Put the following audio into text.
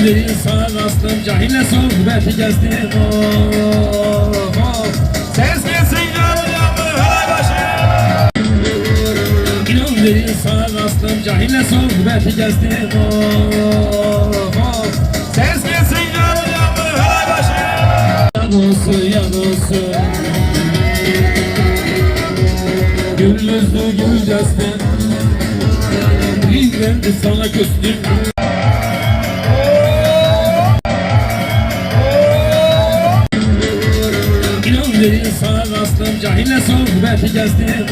değil sana rastım, cahille sohbeti gezdim. Ses gelsin canımı helal başım. İnan değil sana rastım, cahille sohbeti gezdim. Ses gelsin canımı helal başım. Yanılsın yanılsın, güllüzlü gül destin, İlgilendi sana küstüm. İnan değil sana rastım, cahille sohbeti gezdim.